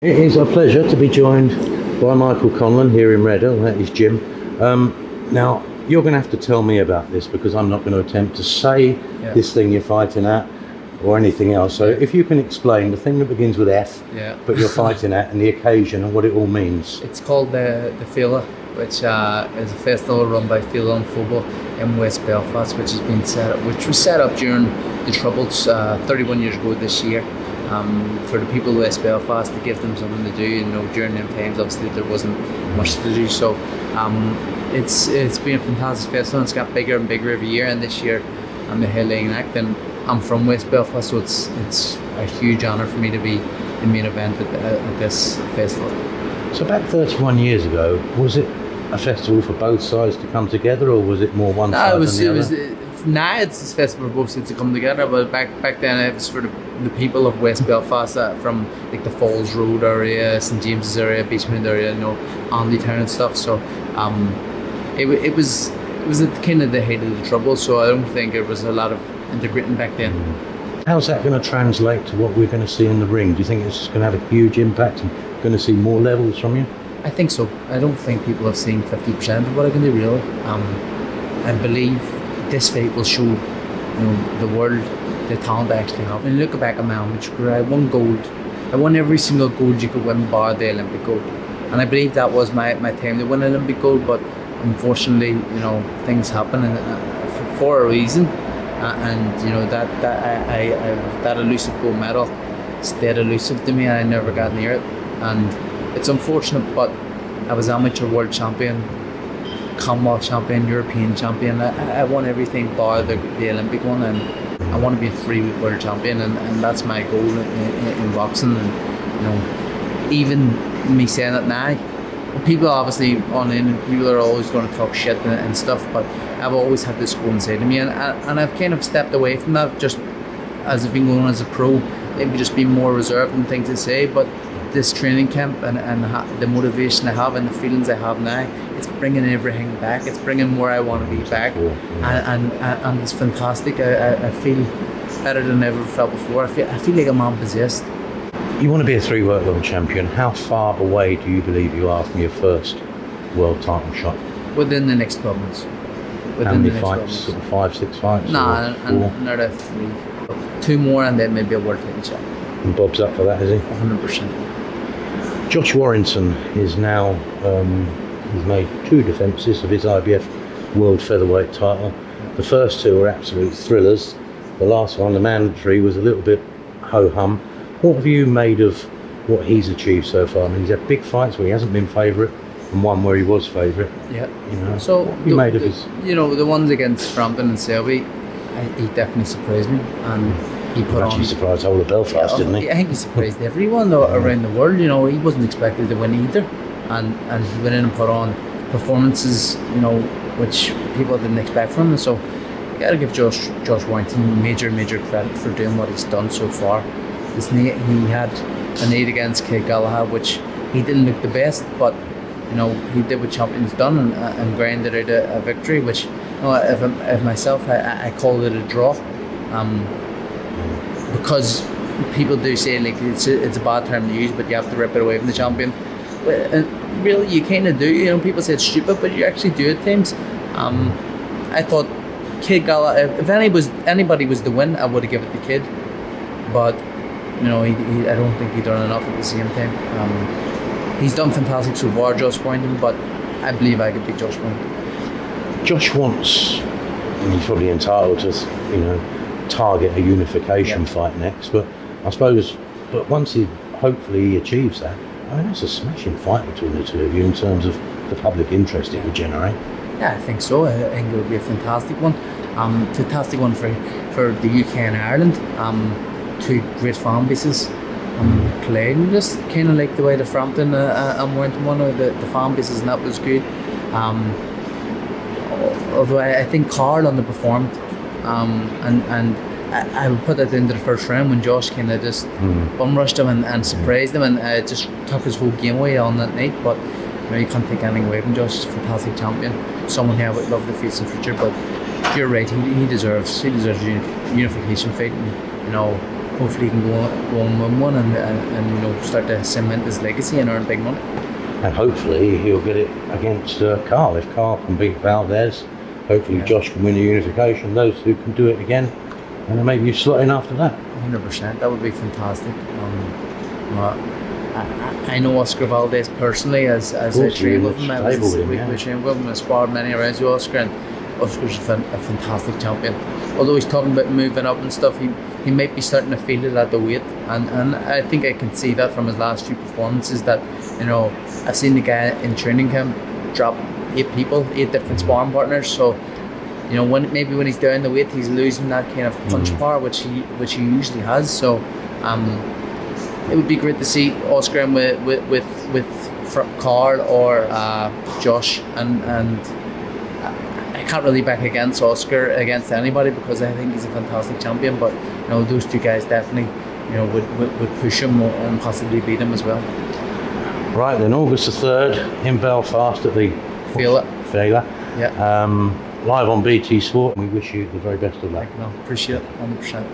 It is a pleasure to be joined by Michael Conlan here in Redhill. That is Jim. Now, you're going to have to tell me about this because I'm not going to attempt to say this thing you're fighting at or anything else. So if you can explain the thing that begins with F, but you're fighting at, and the occasion and what it all means. It's called the Fila, which is a festival run by Fila and Football in West Belfast, which was set up during the Troubles 31 years ago this year. For the people of West Belfast, to give them something to do. You know, during them times, obviously there wasn't much to do. So it's been a fantastic festival. It's got bigger and bigger every year. And this year, I'm the headlining act, and I'm from West Belfast, so it's a huge honour for me to be the main event at this festival. So back 31 years ago, was it a festival for both sides to come together, or was it more one side than the other? Now it's a festival for both sides to come together, but back then it was for the people of West Belfast, from like the Falls Road area, St James's area, Beachmont area, you know, Andy Town and stuff. So it was kind of the height of the trouble. So I don't think there was a lot of integrating back then. How's that going to translate to what we're going to see in the ring? Do you think it's going to have a huge impact and going to see more levels from you? I think so. I don't think people have seen 50% of what I can do, really. I believe this fight will show, you know, the world the talent I actually have. And look back at my amateur career, I won gold. I won every single gold you could win, bar the Olympic gold. And I believe that was my time to win Olympic gold, but unfortunately, you know, things happen for a reason. And you know, that elusive gold medal stayed elusive to me, and I never got near it. And it's unfortunate, but I was amateur world champion, Commonwealth champion, European champion. I won everything bar the Olympic one, and I want to be a 3-week world champion, and that's my goal in boxing. And you know, even me saying it now, people obviously people are always going to talk shit and stuff, but I've always had this go inside of me, and I've kind of stepped away from that just as I've been going as a pro. Maybe just being more reserved and things to say, but this training camp and the motivation I have and the feelings I have now, it's bringing everything back. It's bringing where I want to be back, and it's fantastic. I feel better than I ever felt before. I feel like a man possessed. You want to be a 3-weight world champion. How far away do you believe you are from your first world title shot? Within the next 12 months. How many fights? Sort of 5, 6 fights? Nah, another 3. 2 more, and then maybe a world title shot. And Bob's up for that, is he? 100%. Josh Warrington is now, he's made 2 defences of his IBF World Featherweight title. The first 2 were absolute thrillers. The last one, the mandatory, was a little bit ho-hum. What have you made of what he's achieved so far? I mean, he's had big fights where he hasn't been favourite, and one where he was favourite. Yeah. You know, so what have you made of his? You know, the ones against Frampton and Selby, he definitely surprised me, and he put on. He surprised all of Belfast, didn't he? I think he surprised everyone around the world. You know, he wasn't expected to win either, and he went in and put on performances, you know, which people didn't expect from him. So you got to give Josh Warrington major credit for doing what he's done so far. He had a night against Kate Galahad, which he didn't look the best, but you know, he did what champions done and grinded out a victory, which, you know, if myself, I called it a draw, because people do say like it's a bad term to use, but you have to rip it away from the champion. And really, you kind of do. You know, people say it's stupid, but you actually do at times. I thought Kid Galahad, if anybody was to win, I would have given it to Kid, but you know, I don't think he done enough at the same time. He's done fantastic so far, Josh Warrington, but I believe I could beat Josh Warrington. Josh wants, and he's probably entitled to, you know, target a unification fight next, but I suppose, once he hopefully achieves that, I mean, it's a smashing fight between the two of you in terms of the public interest it would generate. Yeah, I think so. I think it would be a fantastic one. Fantastic one for the UK and Ireland. 2 great fan bases. Playing just kind of like the way the Frampton and Warrington one, the fan bases, and that was good. Although I think Carl underperformed, and I would put that into the first round when Josh kind of just bum rushed him and surprised him, and just took his whole game away on that night. But you know, you can't take anything away from Josh. He's a fantastic champion, someone who I would love to face in the future. But you're right, he deserves a unification fight, and you know, hopefully he can go on win one and you know, start to cement his legacy and earn big money. And hopefully he'll get it against Carl. If Carl can beat Valdez, hopefully Josh can win the unification. Those two can do it again, and then maybe you slot in after that. 100%. That would be fantastic. I know Oscar Valdez personally, as I train with him. We train with him and sparred many rounds with Oscar, and Oscar's a fantastic champion. Although he's talking about moving up and stuff, he might be starting to feel it at the weight, and I think I can see that from his last few performances. That, you know, I've seen the guy in training camp drop 8 different sparring partners. So, you know, when he's down the weight, he's losing that kind of punch power, which he usually has. So, it would be great to see Oscar with Carl or Josh, and I can't really back against Oscar against anybody because I think he's a fantastic champion. But, you know, those two guys definitely, you know, would push him and possibly beat him as well. Right then, August the 3rd in Belfast at the Feel it. Yeah. Live on BT Sport. We wish you the very best of luck. Appreciate it, 100%.